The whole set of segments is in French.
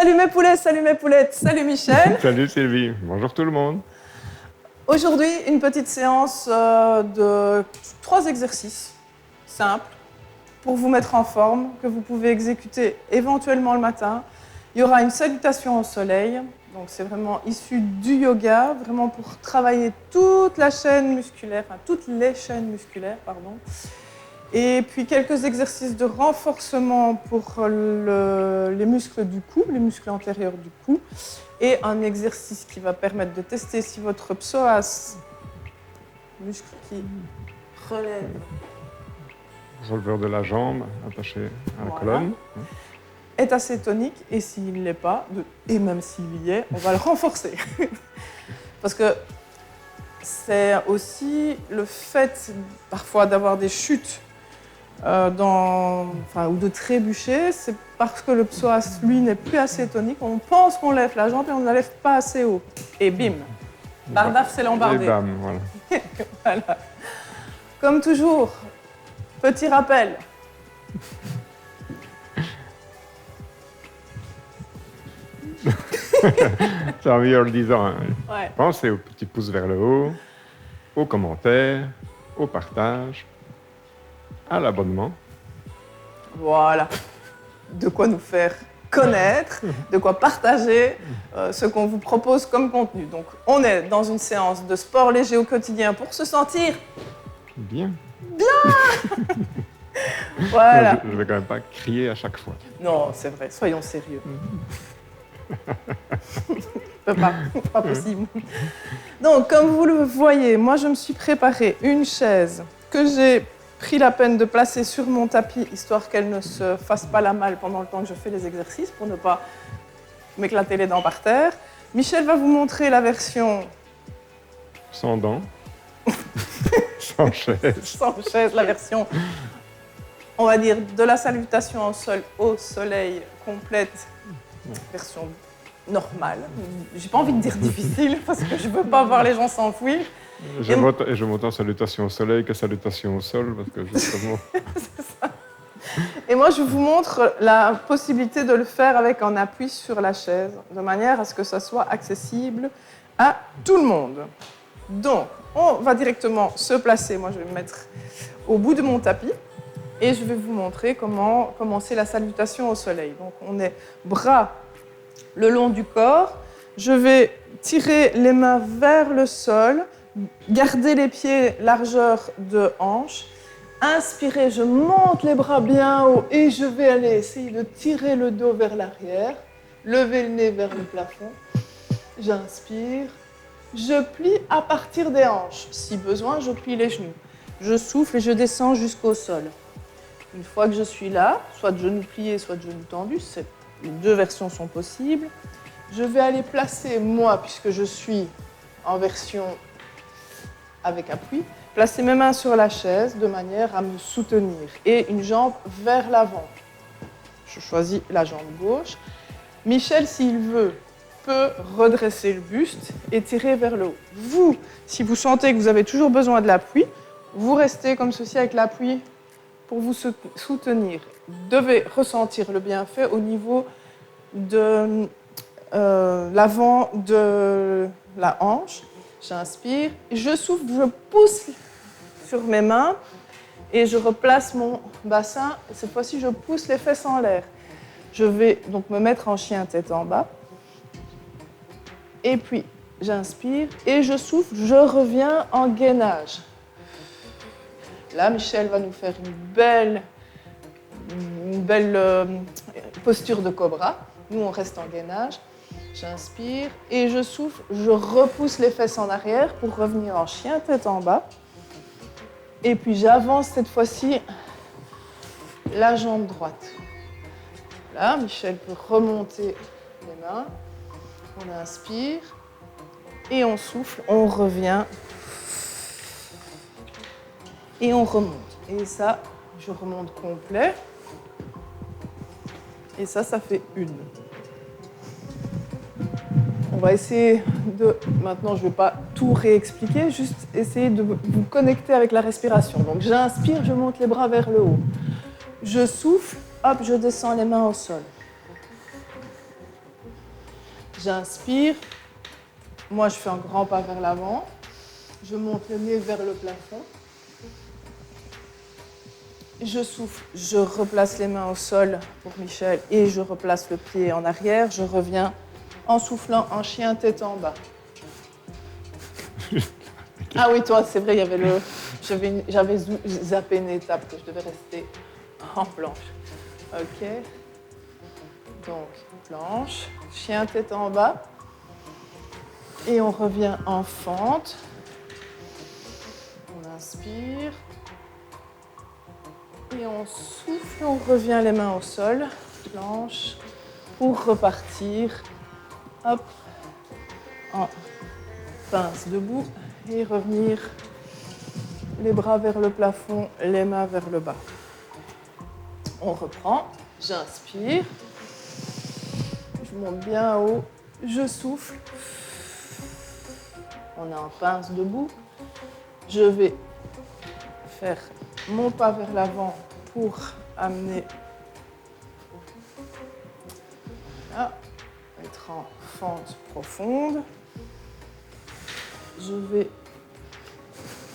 Salut mes poulets, salut mes poulettes, salut Michel. Salut Sylvie, bonjour tout le monde. Aujourd'hui, une petite séance de 3 exercices simples pour vous mettre en forme, que vous pouvez exécuter éventuellement le matin. Il y aura une salutation au soleil, donc c'est vraiment issu du yoga, vraiment pour travailler toute la chaîne musculaire, enfin toutes les chaînes musculaires, pardon. Et puis quelques exercices de renforcement pour les muscles du cou, les muscles antérieurs du cou. Et un exercice qui va permettre de tester si votre psoas, muscle qui relève, Releveur de la jambe, attaché à la colonne. est assez tonique. Et s'il ne l'est pas, et même s'il y est, on va le renforcer. Parce que c'est aussi le fait parfois d'avoir des chutes ou de trébucher, c'est parce que le psoas, lui, n'est plus assez tonique. On pense qu'on lève la jambe et on ne la lève pas assez haut. Et bim, bardaf, c'est l'embardé. Et bam, voilà. Voilà. Comme toujours, petit rappel. C'est en mieux en le disant. Hein. Ouais. Pensez au petit pouce vers le haut, aux commentaires, au partage, à l'abonnement. Voilà. De quoi nous faire connaître, de quoi partager ce qu'on vous propose comme contenu. Donc, on est dans une séance de sport léger au quotidien pour se sentir Bien. Voilà. Je ne vais quand même pas crier à chaque fois. Non, c'est vrai, soyons sérieux. Pas possible. Donc, comme vous le voyez, moi je me suis préparé une chaise que j'ai pris la peine de placer sur mon tapis, histoire qu'elle ne se fasse pas la malle pendant le temps que je fais les exercices, pour ne pas m'éclater les dents par terre. Michel va vous montrer la version Sans dents. Sans chaise. sans chaise, la version, on va dire, de la salutation au soleil complète, version normale. J'ai pas envie de dire difficile, parce que je veux pas voir les gens s'enfuir. Je monte en salutation au soleil que salutation au sol, parce que justement... Et moi, je vous montre la possibilité de le faire avec un appui sur la chaise, de manière à ce que ça soit accessible à tout le monde. Donc, on va directement se placer. Moi, je vais me mettre au bout de mon tapis et je vais vous montrer comment commencer la salutation au soleil. Donc, on est bras le long du corps. Je vais tirer les mains vers le sol, garder les pieds largeur de hanche. Inspirez, je monte les bras bien haut et je vais aller essayer de tirer le dos vers l'arrière, lever le nez vers le plafond. J'inspire, je plie à partir des hanches. Si besoin, je plie les genoux. Je souffle et je descends jusqu'au sol. Une fois que je suis là, soit de genoux pliés, soit de genoux tendus, les 2 versions sont possibles. Je vais aller placer, moi, puisque je suis en version avec appui, placer mes mains sur la chaise de manière à me soutenir et une jambe vers l'avant. Je choisis la jambe gauche. Michel, s'il veut, peut redresser le buste et tirer vers le haut. Vous, si vous sentez que vous avez toujours besoin de l'appui, vous restez comme ceci avec l'appui pour vous soutenir. Vous devez ressentir le bienfait au niveau de l'avant de la hanche. J'inspire, je souffle, je pousse sur mes mains et je replace mon bassin. Cette fois-ci, je pousse les fesses en l'air. Je vais donc me mettre en chien tête en bas. Et puis, j'inspire et je souffle, je reviens en gainage. Là, Michel va nous faire une belle posture de cobra. Nous, on reste en gainage. J'inspire et je souffle, je repousse les fesses en arrière pour revenir en chien tête en bas. Et puis j'avance cette fois-ci la jambe droite. Là, Michel peut remonter les mains. On inspire et on souffle, on revient et on remonte. Et ça, je remonte complet. Et ça fait une. On va essayer de... Maintenant, je ne vais pas tout réexpliquer, juste essayer de vous connecter avec la respiration. Donc, j'inspire, je monte les bras vers le haut. Je souffle, hop, je descends les mains au sol. J'inspire. Moi, je fais un grand pas vers l'avant. Je monte le nez vers le plafond. Je souffle, je replace les mains au sol pour Michel et je replace le pied en arrière. Je reviens en soufflant en chien tête en bas. Ah oui, toi, c'est vrai, il y avait j'avais zappé une étape que je devais rester en planche. Ok. Donc, planche, chien tête en bas. Et on revient en fente. On inspire. Et on souffle, on revient les mains au sol. Planche. Pour repartir. Hop. En pince debout. Et revenir les bras vers le plafond, les mains vers le bas. On reprend. J'inspire. Je monte bien haut. Je souffle. On est en pince debout. Je vais faire mon pas vers l'avant pour amener là, être en fente profonde. Je vais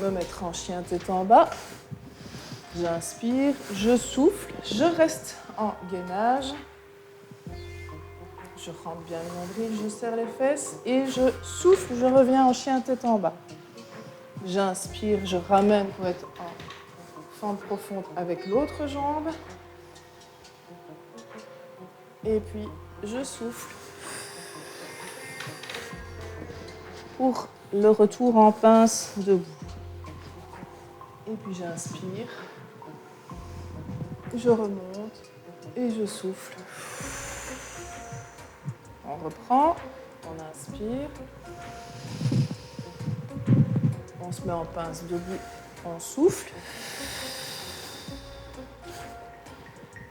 me mettre en chien tête en bas. J'inspire, je souffle, je reste en gainage. Je rentre bien le nombril, je serre les fesses et je souffle, je reviens en chien tête en bas. J'inspire, je ramène pour être en fente profonde avec l'autre jambe. Et puis, je souffle pour le retour en pince debout. Et puis, j'inspire. Je remonte et je souffle. On reprend, on inspire. On se met en pince debout, on souffle.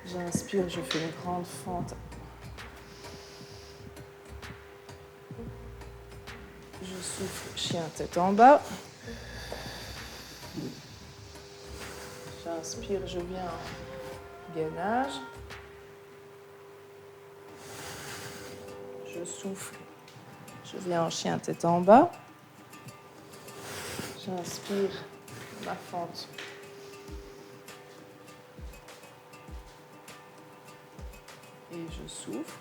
J'inspire, je fais une grande fente. Je souffle, chien tête en bas. J'inspire, je viens en gainage. Je souffle, je viens en chien tête en bas. J'inspire ma fente. Et je souffle.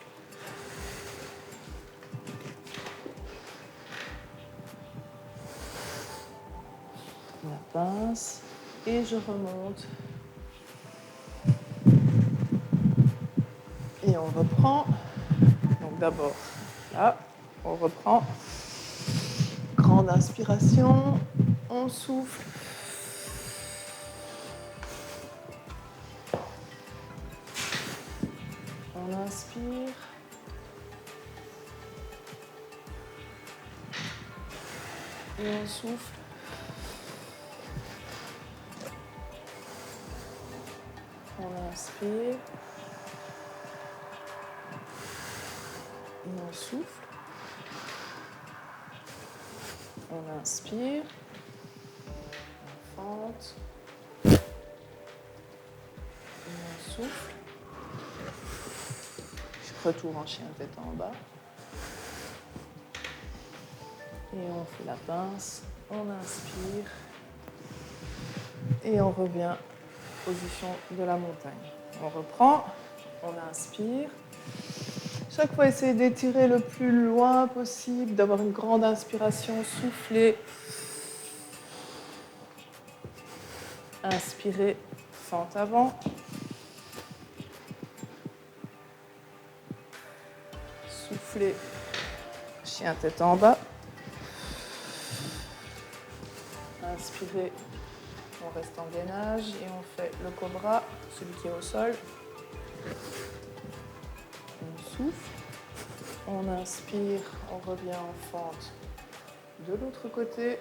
La pince. Et je remonte. Et on reprend. Donc d'abord, là, on reprend. Grande inspiration. On souffle. On inspire. Et on souffle. On inspire. Et on souffle. On inspire. On fente. Et on souffle. Je retourne en chien tête en bas. Et on fait la pince. On inspire. Et on revient position de la montagne. On reprend. On inspire. Chaque fois, essayez d'étirer le plus loin possible, d'avoir une grande inspiration, souffler. Inspirez, fente avant. Soufflez, chien tête en bas. Inspirez, on reste en gainage et on fait le cobra, celui qui est au sol. On souffle, on inspire, on revient en fente de l'autre côté.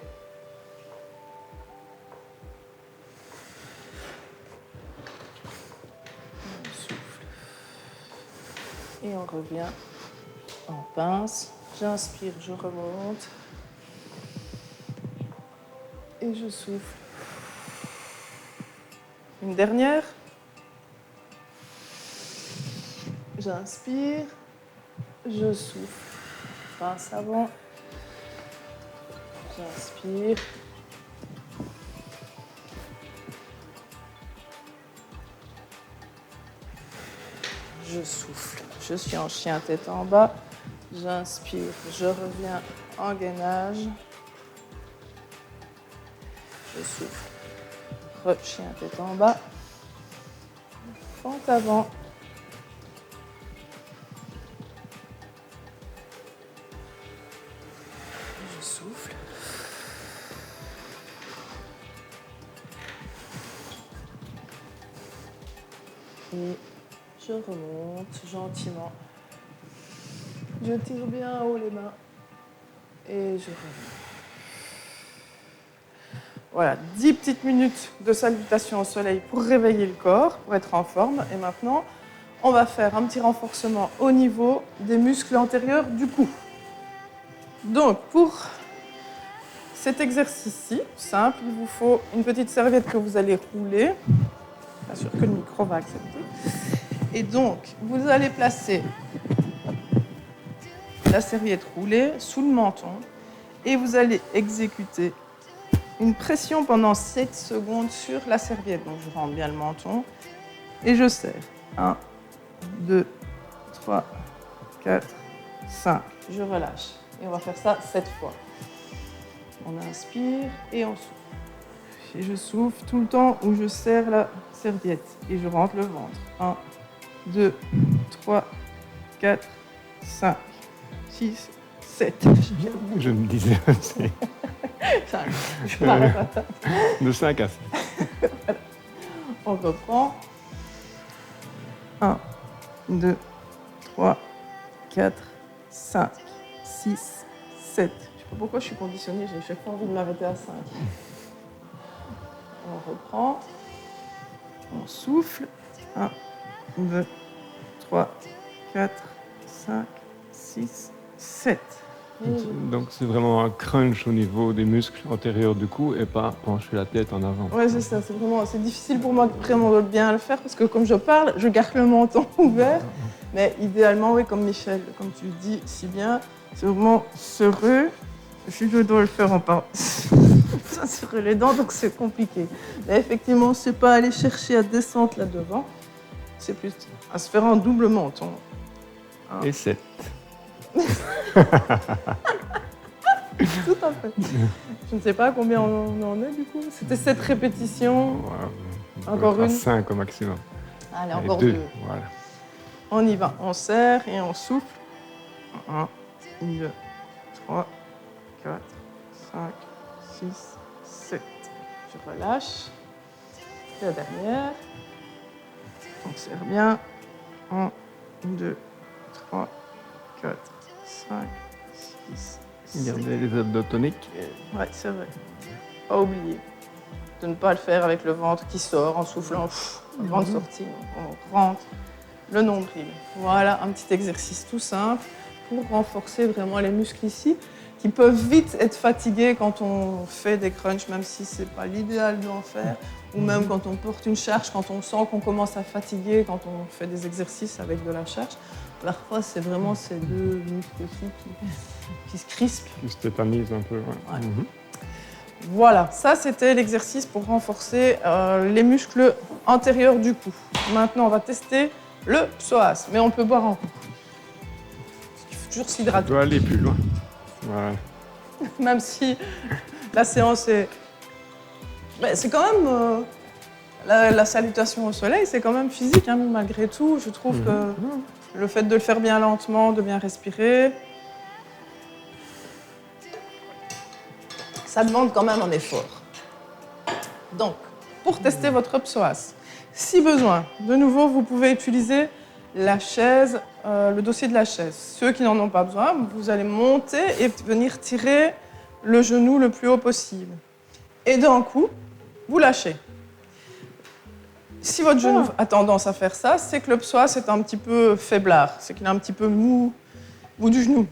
On souffle et on revient en pince. J'inspire, je remonte et je souffle. Une dernière. J'inspire, je souffle. pince avant. J'inspire. Je souffle. Je suis en chien tête en bas. J'inspire. Je reviens en gainage. Je souffle. Chien tête en bas. Fente avant. Je souffle. Et je remonte gentiment. Je tire bien haut les mains. Et je reviens. Voilà, 10 petites minutes de salutation au soleil pour réveiller le corps, pour être en forme. Et maintenant, on va faire un petit renforcement au niveau des muscles antérieurs du cou. Donc, pour cet exercice-ci, simple, il vous faut une petite serviette que vous allez rouler. Bien sûr que le micro va accepter. Et donc, vous allez placer la serviette roulée sous le menton et vous allez exécuter une pression pendant 7 secondes sur la serviette. Donc, je rentre bien le menton et je serre. 1, 2, 3, 4, 5. Je relâche. Et on va faire ça 7 fois. On inspire et on souffle. Et je souffle tout le temps où je serre la serviette. Et je rentre le ventre. 1, 2, 3, 4, 5, 6, 7. Je me disais aussi. Je m'arrête pas. De 5 à 7. Voilà. On reprend. 1, 2, 3, 4, 5, 6, 7. Je ne sais pas pourquoi je suis conditionnée, j'ai chaque fois envie de m'arrêter à 5. On reprend. On souffle. 1, 2, 3, 4, 5, 6, 7. Donc c'est vraiment un crunch au niveau des muscles antérieurs du cou et pas pencher la tête en avant. Ouais, c'est ça. C'est difficile pour moi vraiment de bien le faire parce que comme je parle, je garde le menton ouvert. Mais idéalement, oui, comme Michel, comme tu le dis si bien, c'est vraiment serreux. Si je dois le faire en parlant, ça serrer les dents, donc c'est compliqué. Mais effectivement, c'est pas aller chercher à descendre là devant, c'est plus à se faire en double menton. Et 7. Tout à fait. Je ne sais pas combien on en est du coup. C'était 7 répétitions. Ouais, Encore une. 5 au maximum. Allez, Et encore 2. 2. Voilà. On y va. On serre et on souffle. 1, 2, 3, 4, 5, 6, 7. Je relâche. La dernière. On serre bien. 1, 2, 3, 4, 5, 6, 7. Gardez les abdos toniques. Ouais, c'est vrai. Pas oublier de ne pas le faire avec le ventre qui sort en soufflant avant de sortir. On rentre le nombril. Voilà, un petit exercice tout simple pour renforcer vraiment les muscles ici qui peuvent vite être fatigués quand on fait des crunchs, même si c'est pas l'idéal d'en faire, ou même quand on porte une charge, quand on sent qu'on commence à fatiguer, quand on fait des exercices avec de la charge. Parfois, c'est vraiment ces deux muscles-ci qui se crispent. Qui se tétanisent un peu. Ouais. Ouais. Voilà, ça c'était l'exercice pour renforcer les muscles antérieurs du cou. Maintenant, on va tester le psoas, mais on peut boire en coup. Il faut toujours On s'hydrater. doit aller plus loin. Voilà. Même si la séance est... Mais c'est quand même... la salutation au soleil, c'est quand même physique, hein, malgré tout. Je trouve que le fait de le faire bien lentement, de bien respirer, ça demande quand même un effort. Donc, pour tester votre psoas, si besoin, de nouveau, vous pouvez utiliser la chaise, le dossier de la chaise. Ceux qui n'en ont pas besoin, vous allez monter et venir tirer le genou le plus haut possible. Et d'un coup, vous lâchez. Si votre genou a tendance à faire ça, c'est que le psoas est un petit peu faiblard, c'est qu'il est un petit peu mou du genou.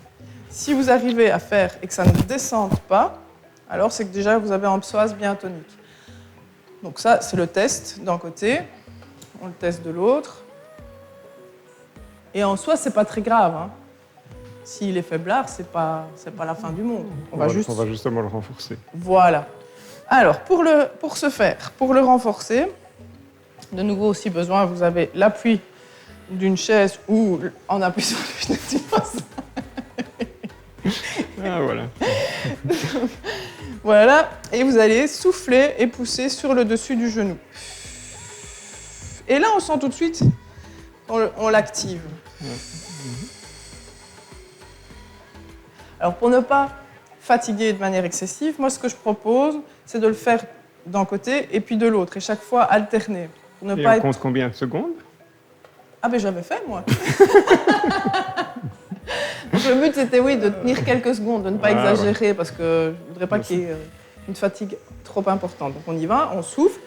Si vous arrivez à faire et que ça ne descende pas, alors c'est que déjà vous avez un psoas bien tonique. Donc ça, c'est le test d'un côté, on le teste de l'autre. Et en soi, c'est pas très grave, hein. S'il est faiblard, c'est pas la fin du monde. On va justement le renforcer. Voilà. Alors, pour ce faire, pour le renforcer, de nouveau, si besoin, vous avez l'appui d'une chaise ou en appui sur le Ah, voilà. Voilà, et vous allez souffler et pousser sur le dessus du genou. Et là, on sent tout de suite qu'on l'active. Alors, pour ne pas fatiguer de manière excessive, moi, ce que je propose, c'est de le faire d'un côté et puis de l'autre, et chaque fois alterner. Pour ne Et pas on compte combien de secondes? Ah ben j'avais fait, moi. Donc le but, c'était, oui, de tenir quelques secondes, de ne pas exagérer, parce que je ne voudrais pas qu'il y ait une fatigue trop importante. Donc on y va, on souffle.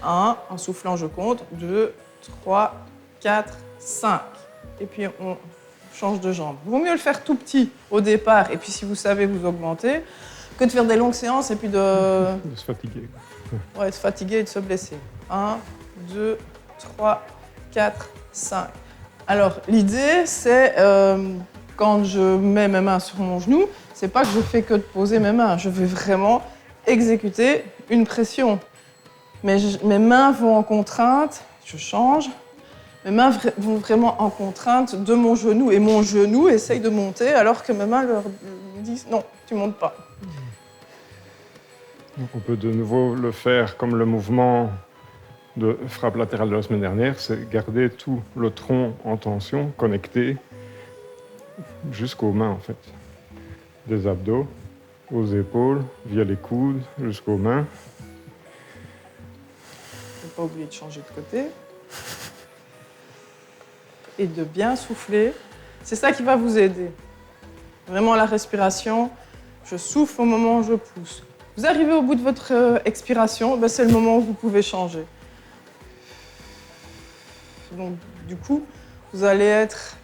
1, en soufflant, je compte. 2, 3, 4, 5. Et puis on change de jambe. Il vaut mieux le faire tout petit au départ, et puis si vous savez, vous augmentez, que de faire des longues séances et puis de se fatiguer. Ouais, se fatiguer et de se blesser. 1, 2, 3, 4, 5. Alors, l'idée, c'est quand je mets mes mains sur mon genou, c'est pas que je fais que de poser mes mains. Je vais vraiment exécuter une pression. Mes mains vont en contrainte, je change. Mes mains vont vraiment en contrainte de mon genou. Et mon genou essaye de monter alors que mes mains leur disent non, tu montes pas. Donc on peut de nouveau le faire comme le mouvement de frappe latérale de la semaine dernière, c'est garder tout le tronc en tension, connecté jusqu'aux mains en fait. Des abdos, aux épaules, via les coudes, jusqu'aux mains. Ne pas oublier de changer de côté. Et de bien souffler. C'est ça qui va vous aider. Vraiment la respiration. Je souffle au moment où je pousse. Vous arrivez au bout de votre expiration, ben c'est le moment où vous pouvez changer. Donc, du coup, vous allez être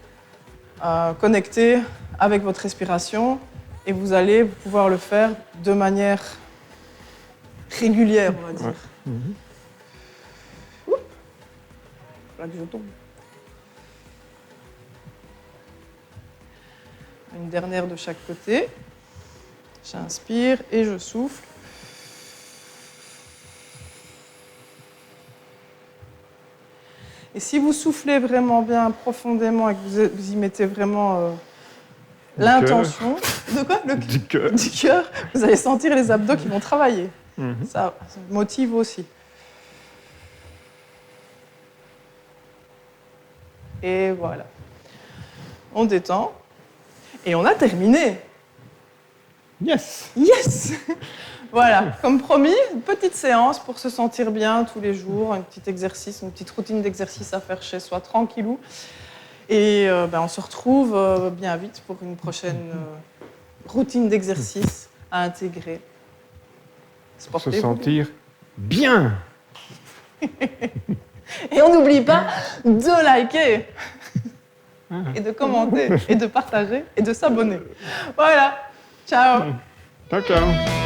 connecté avec votre respiration et vous allez pouvoir le faire de manière régulière, on va dire. Ouais. Oups. Là que je tombe. Une dernière de chaque côté. J'inspire et je souffle. Et si vous soufflez vraiment bien, profondément, et que vous y mettez vraiment l'intention... De quoi? Du cœur. Du cœur, vous allez sentir les abdos qui vont travailler. Ça motive aussi. Et voilà. On détend. Et on a terminé. Yes! Yes! Voilà, comme promis, une petite séance pour se sentir bien tous les jours, un petit exercice, une petite routine d'exercice à faire chez soi, tranquillou. Et on se retrouve bien vite pour une prochaine routine d'exercice à intégrer. Pour se sentir bien! Et on n'oublie pas de liker, et de commenter, et de partager, et de s'abonner. Voilà, ciao! Ciao, ciao!